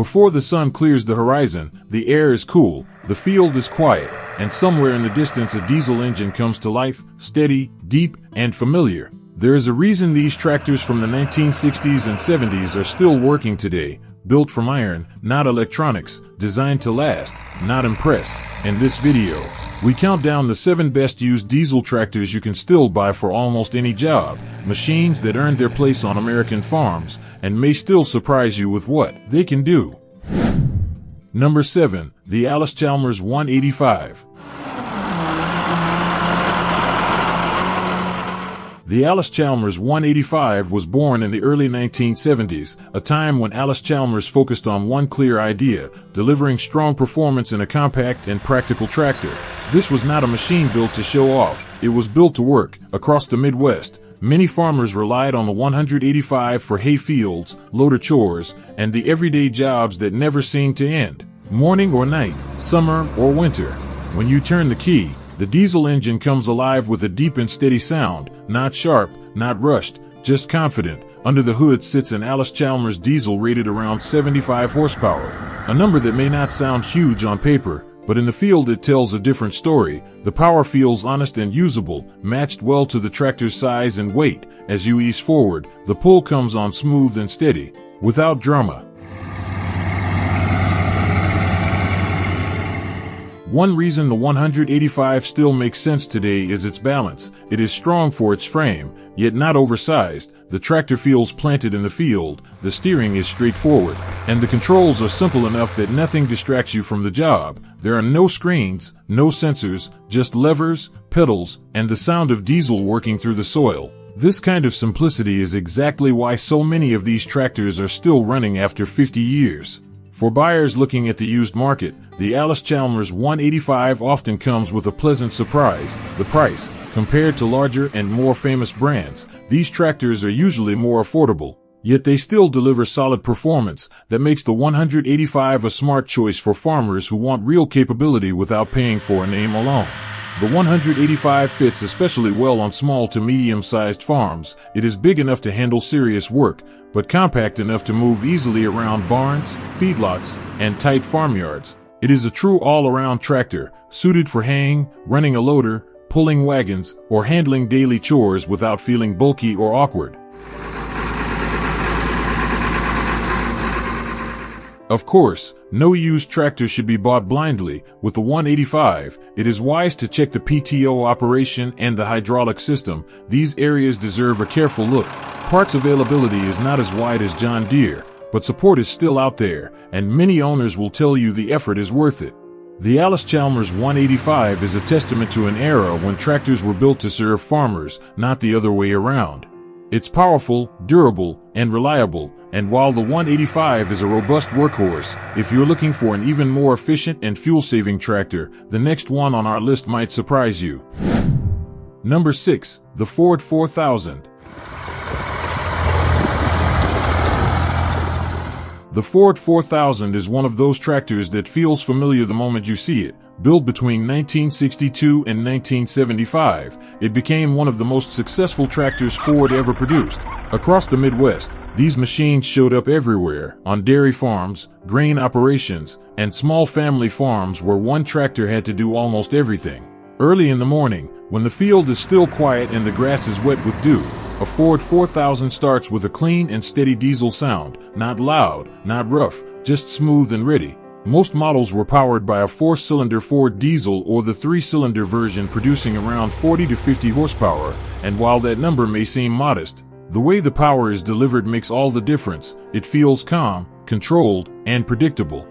Before the sun clears the horizon, the air is cool, the field is quiet, and somewhere in the distance a diesel engine comes to life, steady, deep, and familiar. There is a reason these tractors from the 1960s and 70s are still working today, built from iron, not electronics, designed to last, not impress. In this video, we count down the 7 best used diesel tractors you can still buy for almost any job, machines that earned their place on American farms, and may still surprise you with what they can do. Number 7. The Allis Chalmers 185. The Allis Chalmers 185 was born in the early 1970s, a time when Allis Chalmers focused on one clear idea, delivering strong performance in a compact and practical tractor. This was not a machine built to show off, it was built to work. Across the Midwest, many farmers relied on the 185 for hay fields, loader chores, and the everyday jobs that never seemed to end. Morning or night, summer or winter. When you turn the key, the diesel engine comes alive with a deep and steady sound, not sharp, not rushed, just confident. Under the hood sits an Allis Chalmers diesel rated around 75 horsepower, a number that may not sound huge on paper, but in the field it tells a different story. The power feels honest and usable, matched well to the tractor's size and weight. As you ease forward, the pull comes on smooth and steady, without drama. One reason the 185 still makes sense today is its balance. It is strong for its frame, yet not oversized. The tractor feels planted in the field, the steering is straightforward, and the controls are simple enough that nothing distracts you from the job. There are no screens, no sensors, just levers, pedals, and the sound of diesel working through the soil. This kind of simplicity is exactly why so many of these tractors are still running after 50 years. For buyers looking at the used market, the Allis Chalmers 185 often comes with a pleasant surprise: the price. Compared to larger and more famous brands, these tractors are usually more affordable, yet they still deliver solid performance that makes the 185 a smart choice for farmers who want real capability without paying for a name alone. The 185 fits especially well on small to medium-sized farms. It is big enough to handle serious work, but compact enough to move easily around barns, feedlots, and tight farmyards. It is a true all-around tractor, suited for haying, running a loader, pulling wagons, or handling daily chores without feeling bulky or awkward. Of course, no used tractor should be bought blindly. With the 185, it is wise to check the PTO operation and the hydraulic system. These areas deserve a careful look. Parts availability is not as wide as John Deere, but support is still out there, and many owners will tell you the effort is worth it. The Allis Chalmers 185 is a testament to an era when tractors were built to serve farmers, not the other way around. It's powerful, durable, and reliable, and while the 185 is a robust workhorse, if you're looking for an even more efficient and fuel-saving tractor, the next one on our list might surprise you. Number 6. The Ford 4000. The Ford 4000 is one of those tractors that feels familiar the moment you see it. Built between 1962 and 1975, it became one of the most successful tractors Ford ever produced. Across the Midwest, these machines showed up everywhere, on dairy farms, grain operations, and small family farms where one tractor had to do almost everything. Early in the morning, when the field is still quiet and the grass is wet with dew, a Ford 4000 starts with a clean and steady diesel sound, not loud, not rough, just smooth and ready. Most models were powered by a 4-cylinder Ford diesel or the 3-cylinder version, producing around 40 to 50 horsepower, and while that number may seem modest, the way the power is delivered makes all the difference. It feels calm, controlled, and predictable.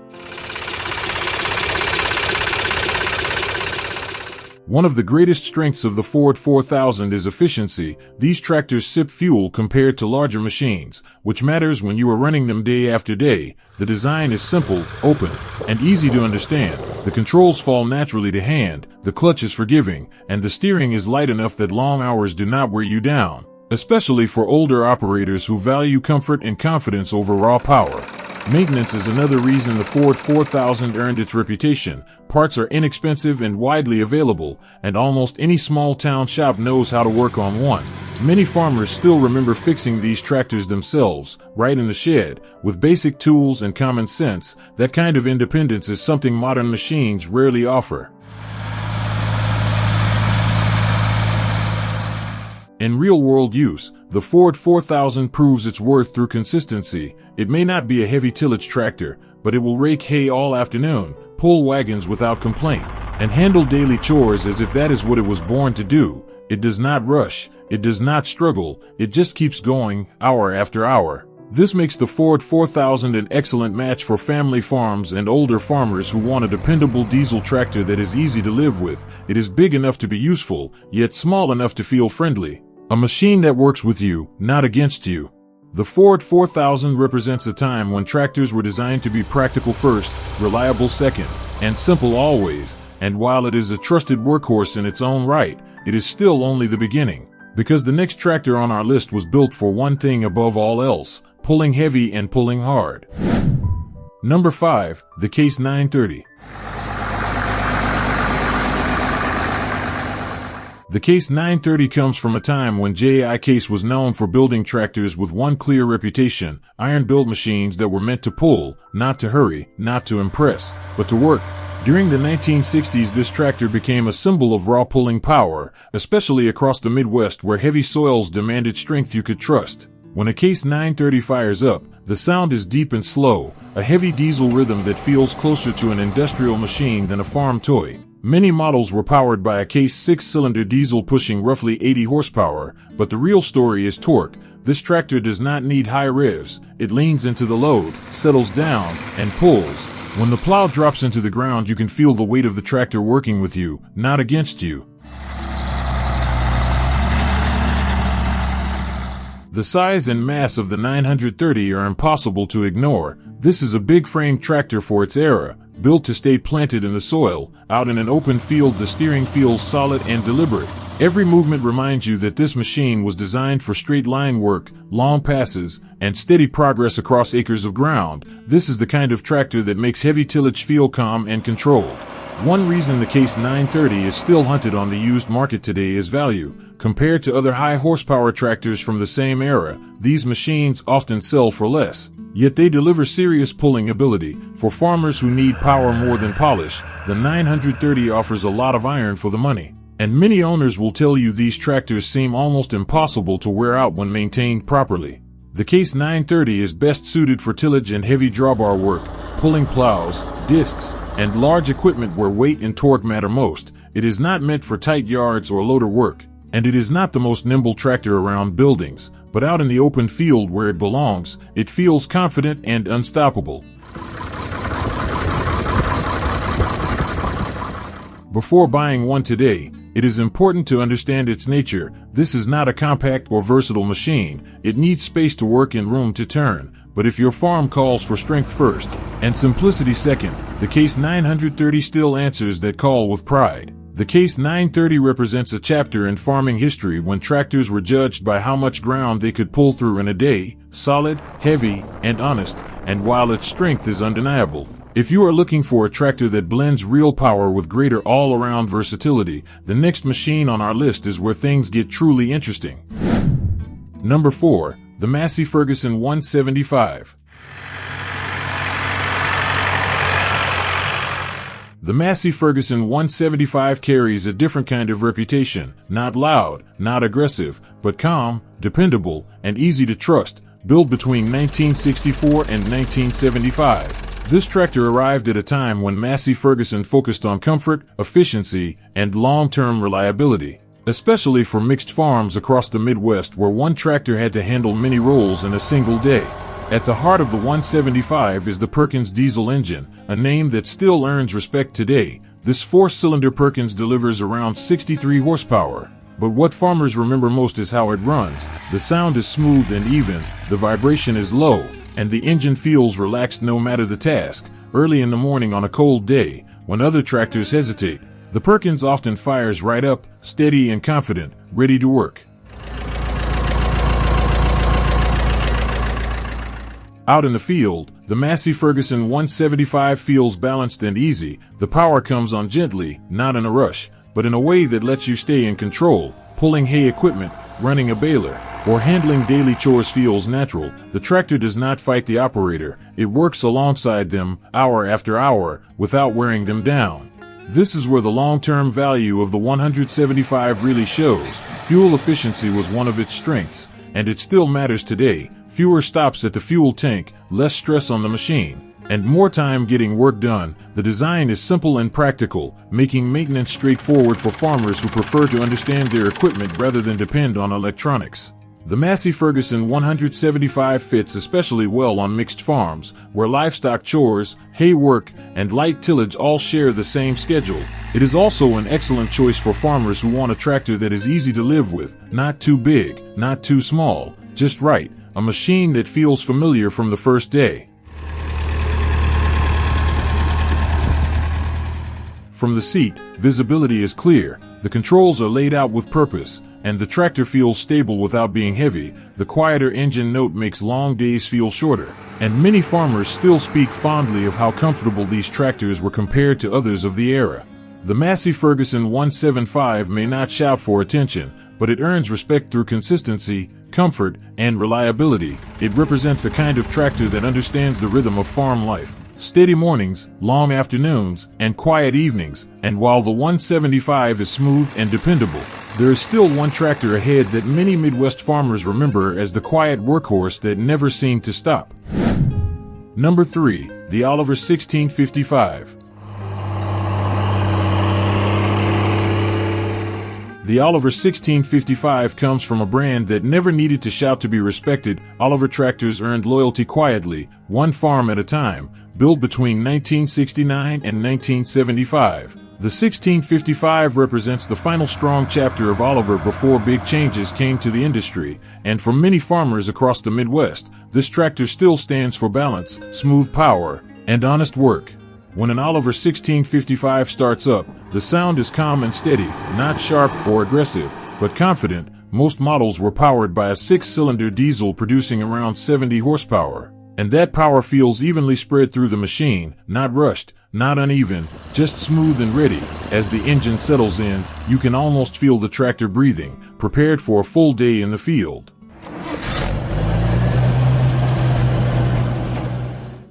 One of the greatest strengths of the Ford 4000 is efficiency. These tractors sip fuel compared to larger machines, which matters when you are running them day after day. The design is simple, open, and easy to understand. The controls fall naturally to hand, the clutch is forgiving, and the steering is light enough that long hours do not wear you down, especially for older operators who value comfort and confidence over raw power. Maintenance is another reason the Ford 4000 earned its reputation. Parts are inexpensive and widely available, and almost any small town shop knows how to work on one. Many farmers still remember fixing these tractors themselves, right in the shed, with basic tools and common sense. That kind of independence is something modern machines rarely offer. In real-world use, the Ford 4000 proves its worth through consistency. It may not be a heavy tillage tractor, but it will rake hay all afternoon, pull wagons without complaint, and handle daily chores as if that is what it was born to do. It does not rush, it does not struggle, it just keeps going, hour after hour. This makes the Ford 4000 an excellent match for family farms and older farmers who want a dependable diesel tractor that is easy to live with. It is big enough to be useful, yet small enough to feel friendly. A machine that works with you, not against you. The Ford 4000 represents a time when tractors were designed to be practical first, reliable second, and simple always. And while it is a trusted workhorse in its own right, it is still only the beginning. Because the next tractor on our list was built for one thing above all else: pulling heavy and pulling hard. Number 5, the Case 930. The Case 930 comes from a time when J.I. Case was known for building tractors with one clear reputation: iron-built machines that were meant to pull, not to hurry, not to impress, but to work. During the 1960s, this tractor became a symbol of raw pulling power, especially across the Midwest where heavy soils demanded strength you could trust. When a Case 930 fires up, the sound is deep and slow, a heavy diesel rhythm that feels closer to an industrial machine than a farm toy. Many models were powered by a Case 6-cylinder diesel pushing roughly 80 horsepower, but the real story is torque. This tractor does not need high revs. It leans into the load, settles down, and pulls. When the plow drops into the ground, you can feel the weight of the tractor working with you, not against you. The size and mass of the 930 are impossible to ignore. This is a big frame tractor for its era, built to stay planted in the soil. Out in an open field, the steering feels solid and deliberate. Every movement reminds you that this machine was designed for straight line work, long passes, and steady progress across acres of ground. This is the kind of tractor that makes heavy tillage feel calm and controlled. One reason the Case 930 is still hunted on the used market today is value. Compared to other high horsepower tractors from the same era, these machines often sell for less. Yet they deliver serious pulling ability. For farmers who need power more than polish, the 930 offers a lot of iron for the money. And many owners will tell you these tractors seem almost impossible to wear out when maintained properly. The Case 930 is best suited for tillage and heavy drawbar work, pulling plows, discs, and large equipment where weight and torque matter most. It is not meant for tight yards or loader work, and it is not the most nimble tractor around buildings, but out in the open field where it belongs, it feels confident and unstoppable. Before buying one today, it is important to understand its nature. This is not a compact or versatile machine. It needs space to work and room to turn. But if your farm calls for strength first and simplicity second, the Case 930 still answers that call with pride. The Case 930 represents a chapter in farming history when tractors were judged by how much ground they could pull through in a day: solid, heavy, and honest. And while its strength is undeniable, if you are looking for a tractor that blends real power with greater all-around versatility, the next machine on our list is where things get truly interesting. Number 4, the Massey Ferguson 175. The Massey Ferguson 175 carries a different kind of reputation. Not loud, not aggressive, but calm, dependable, and easy to trust. Built between 1964 and 1975. This tractor arrived at a time when Massey Ferguson focused on comfort, efficiency, and long-term reliability, especially for mixed farms across the Midwest where one tractor had to handle many roles in a single day. At the heart of the 175 is the Perkins diesel engine, a name that still earns respect today. This 4-cylinder Perkins delivers around 63 horsepower. But what farmers remember most is how it runs. The sound is smooth and even, the vibration is low, and the engine feels relaxed no matter the task. Early in the morning on a cold day, when other tractors hesitate, the Perkins often fires right up, steady and confident, ready to work. Out in the field, the Massey Ferguson 175 feels balanced and easy. The power comes on gently, not in a rush, but in a way that lets you stay in control. pulling hay equipment, running a baler, or handling daily chores feels natural. The tractor does not fight the operator. It works alongside them, hour after hour, without wearing them down. This is where the long-term value of the 175 really shows. Fuel efficiency was one of its strengths, and it still matters today. Fewer stops at the fuel tank, less stress on the machine, and more time getting work done. The design is simple and practical, making maintenance straightforward for farmers who prefer to understand their equipment rather than depend on electronics. The Massey Ferguson 175 fits especially well on mixed farms, where livestock chores, hay work, and light tillage all share the same schedule. It is also an excellent choice for farmers who want a tractor that is easy to live with, not too big, not too small, just right, a machine that feels familiar from the first day. From the seat, visibility is clear, the controls are laid out with purpose, and the tractor feels stable without being heavy. The quieter engine note makes long days feel shorter, and many farmers still speak fondly of how comfortable these tractors were compared to others of the era. The Massey Ferguson 175 may not shout for attention, but it earns respect through consistency, comfort, and reliability. It represents a kind of tractor that understands the rhythm of farm life. Steady mornings, long afternoons, and quiet evenings, and while the 175 is smooth and dependable, there is still one tractor ahead that many Midwest farmers remember as the quiet workhorse that never seemed to stop. Number 3. The Oliver 1655. The Oliver 1655 comes from a brand that never needed to shout to be respected. Oliver tractors earned loyalty quietly, one farm at a time, built between 1969 and 1975. The 1655 represents the final strong chapter of Oliver before big changes came to the industry, and for many farmers across the Midwest, this tractor still stands for balance, smooth power, and honest work. When an Oliver 1655 starts up, the sound is calm and steady, not sharp or aggressive, but confident. Most models were powered by a 6-cylinder diesel producing around 70 horsepower, and that power feels evenly spread through the machine, not rushed, not uneven, just smooth and ready. As the engine settles in, you can almost feel the tractor breathing, prepared for a full day in the field.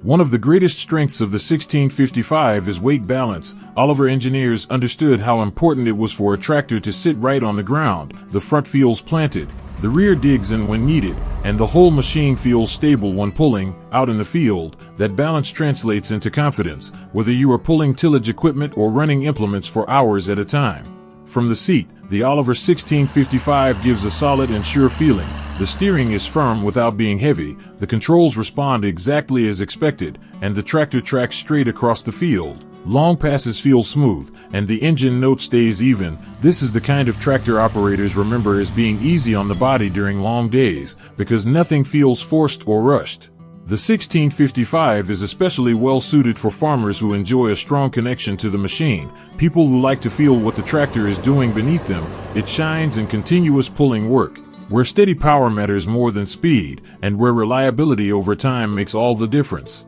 One of the greatest strengths of the 1655 is weight balance. Oliver engineers understood how important it was for a tractor to sit right on the ground. The front feels planted, the rear digs in when needed, and the whole machine feels stable when pulling. Out in the field, that balance translates into confidence, whether you are pulling tillage equipment or running implements for hours at a time. From the seat, the Oliver 1655 gives a solid and sure feeling. The steering is firm without being heavy, the controls respond exactly as expected, and the tractor tracks straight across the field. Long passes feel smooth, and the engine note stays even. This is the kind of tractor operators remember as being easy on the body during long days, because nothing feels forced or rushed. The 1655 is especially well suited for farmers who enjoy a strong connection to the machine, people who like to feel what the tractor is doing beneath them. It shines in continuous pulling work, where steady power matters more than speed, and where reliability over time makes all the difference.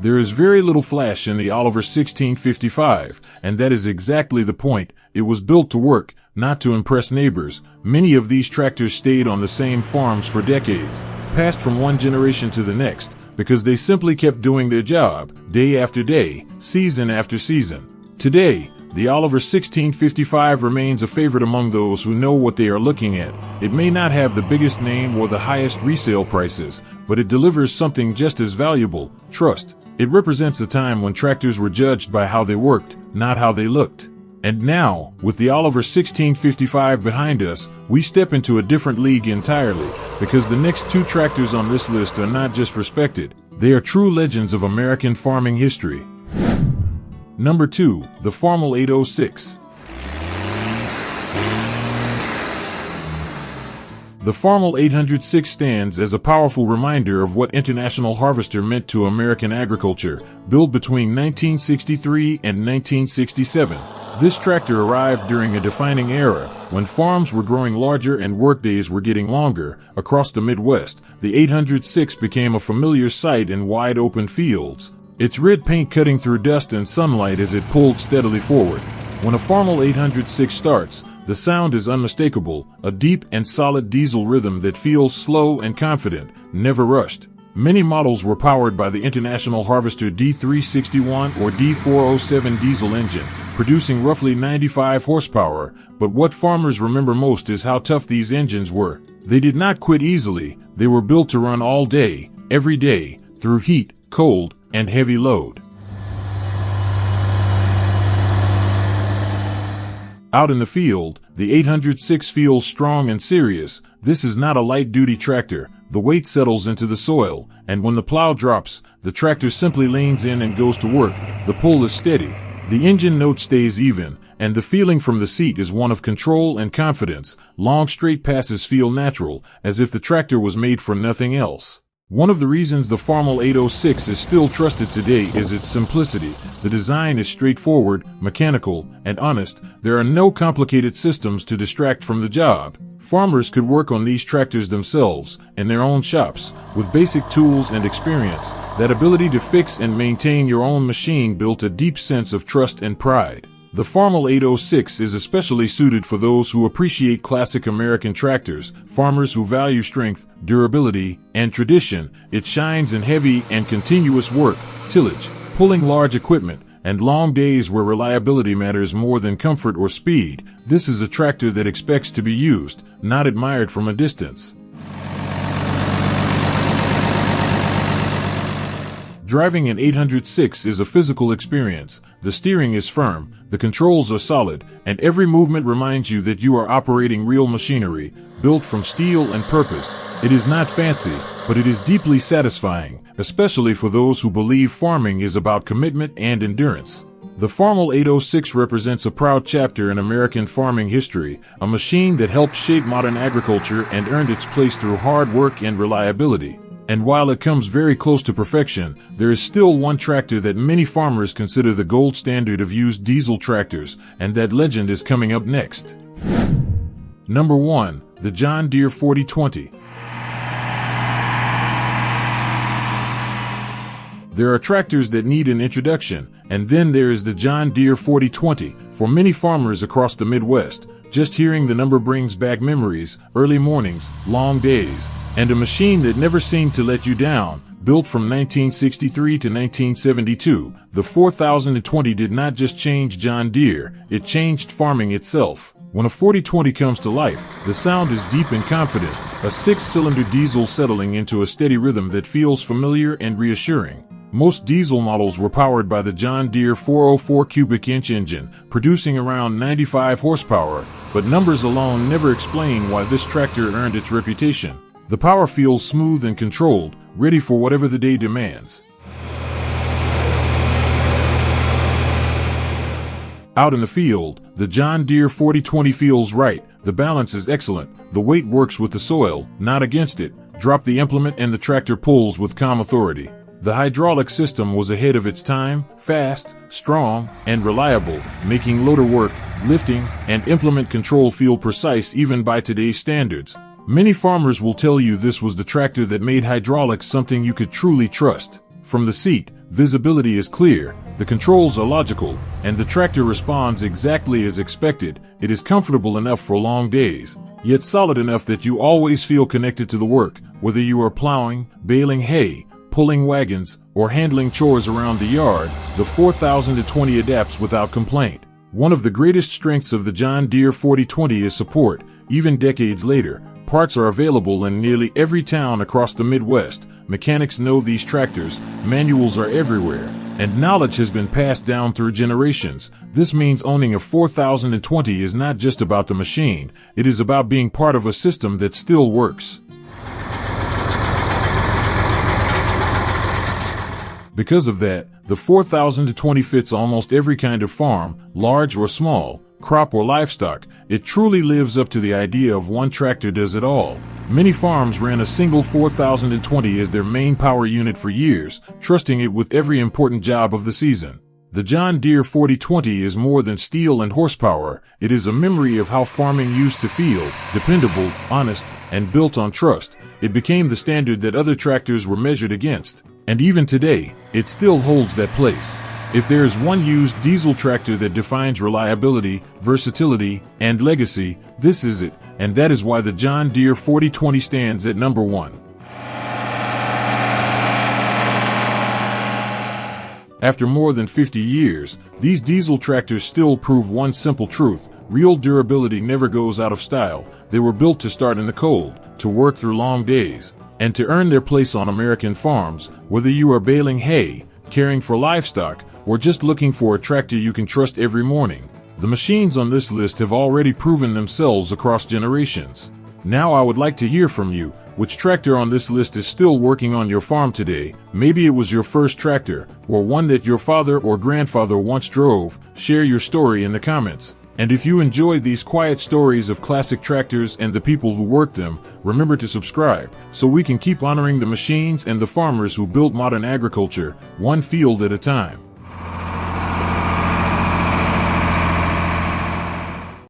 There is very little flash in the Oliver 1655, and that is exactly the point. It was built to work, not to impress neighbors. Many of these tractors stayed on the same farms for decades, passed from one generation to the next, because they simply kept doing their job, day after day, season after season. Today, the Oliver 1655 remains a favorite among those who know what they are looking at. It may not have the biggest name or the highest resale prices, but it delivers something just as valuable: trust. It represents a time when tractors were judged by how they worked, not how they looked. And now, with the Oliver 1655 behind us, we step into a different league entirely, because the next two tractors on this list are not just respected, they are true legends of American farming history. Number 2, the Farmall 806. The Farmall 806 stands as a powerful reminder of what International Harvester meant to American agriculture. Built between 1963 and 1967, this tractor arrived during a defining era, when farms were growing larger and workdays were getting longer. Across the Midwest, the 806 became a familiar sight in wide open fields. its red paint cutting through dust and sunlight as it pulled steadily forward. When a Farmall 806 starts, the sound is unmistakable, a deep and solid diesel rhythm that feels slow and confident, never rushed. Many models were powered by the International Harvester D361 or D407 diesel engine, producing roughly 95 horsepower, but what farmers remember most is how tough these engines were. They did not quit easily, they were built to run all day, every day, through heat, cold, and heavy load. Out in the field, the 806 feels strong and serious. This is not a light-duty tractor. The weight settles into the soil, and when the plow drops, the tractor simply leans in and goes to work. The pull is steady. The engine note stays even, and the feeling from the seat is one of control and confidence. Long straight passes feel natural, as if the tractor was made for nothing else. One of the reasons the Farmall 806 is still trusted today is its simplicity. The design is straightforward, mechanical, and honest. There are no complicated systems to distract from the job. Farmers could work on these tractors themselves, in their own shops, with basic tools and experience. That ability to fix and maintain your own machine built a deep sense of trust and pride. The Farmall 806 is especially suited for those who appreciate classic American tractors, farmers who value strength, durability, and tradition. It shines in heavy and continuous work, tillage, pulling large equipment, and long days where reliability matters more than comfort or speed. This is a tractor that expects to be used, not admired from a distance. Driving an 806 is a physical experience. The steering is firm, the controls are solid, and every movement reminds you that you are operating real machinery, built from steel and purpose. It is not fancy, but it is deeply satisfying, especially for those who believe farming is about commitment and endurance. The Farmall 806 represents a proud chapter in American farming history, a machine that helped shape modern agriculture and earned its place through hard work and reliability. And while it comes very close to perfection, there is still one tractor that many farmers consider the gold standard of used diesel tractors, and that legend is coming up next. Number 1. The John Deere 4020. There are tractors that need an introduction, and then there is the John Deere 4020. For many farmers across the Midwest, just hearing the number brings back memories, early mornings, long days, and a machine that never seemed to let you down. Built from 1963 to 1972, the 4020 did not just change John Deere, it changed farming itself. When a 4020 comes to life, the sound is deep and confident, a 6-cylinder diesel settling into a steady rhythm that feels familiar and reassuring. Most diesel models were powered by the John Deere 404 cubic inch engine, producing around 95 horsepower, but numbers alone never explain why this tractor earned its reputation. The power feels smooth and controlled, ready for whatever the day demands. Out in the field, the John Deere 4020 feels right. The balance is excellent. The weight works with the soil, not against it. Drop the implement and the tractor pulls with calm authority. The hydraulic system was ahead of its time, fast, strong, and reliable, making loader work, lifting, and implement control feel precise even by today's standards. Many farmers will tell you this was the tractor that made hydraulics something you could truly trust. From the seat, visibility is clear, the controls are logical, and the tractor responds exactly as expected. It is comfortable enough for long days, yet solid enough that you always feel connected to the work, whether you are plowing, baling hay, pulling wagons, or handling chores around the yard. The 4020 adapts without complaint. One of the greatest strengths of the John Deere 4020 is support. Even decades later, parts are available in nearly every town across the Midwest. Mechanics know these tractors, manuals are everywhere, and knowledge has been passed down through generations. This means owning a 4020 is not just about the machine, it is about being part of a system that still works. Because of that, the 4020 fits almost every kind of farm, large or small, crop or livestock. It truly lives up to the idea of one tractor does it all. Many farms ran a single 4020 as their main power unit for years, trusting it with every important job of the season. The John Deere 4020 is more than steel and horsepower. It is a memory of how farming used to feel, dependable, honest, and built on trust. It became the standard that other tractors were measured against. And even today, it still holds that place. If there is one used diesel tractor that defines reliability, versatility, and legacy, this is it, and that is why the John Deere 4020 stands at number 1. After more than 50 years, these diesel tractors still prove one simple truth: real durability never goes out of style. They were built to start in the cold, to work through long days, and to earn their place on American farms. Whether you are baling hay, caring for livestock, or just looking for a tractor you can trust every morning, the machines on this list have already proven themselves across generations. Now I would like to hear from you. Which tractor on this list is still working on your farm today? Maybe it was your first tractor, or one that your father or grandfather once drove. Share your story in the comments. And if you enjoy these quiet stories of classic tractors and the people who work them, remember to subscribe, so we can keep honoring the machines and the farmers who built modern agriculture, one field at a time.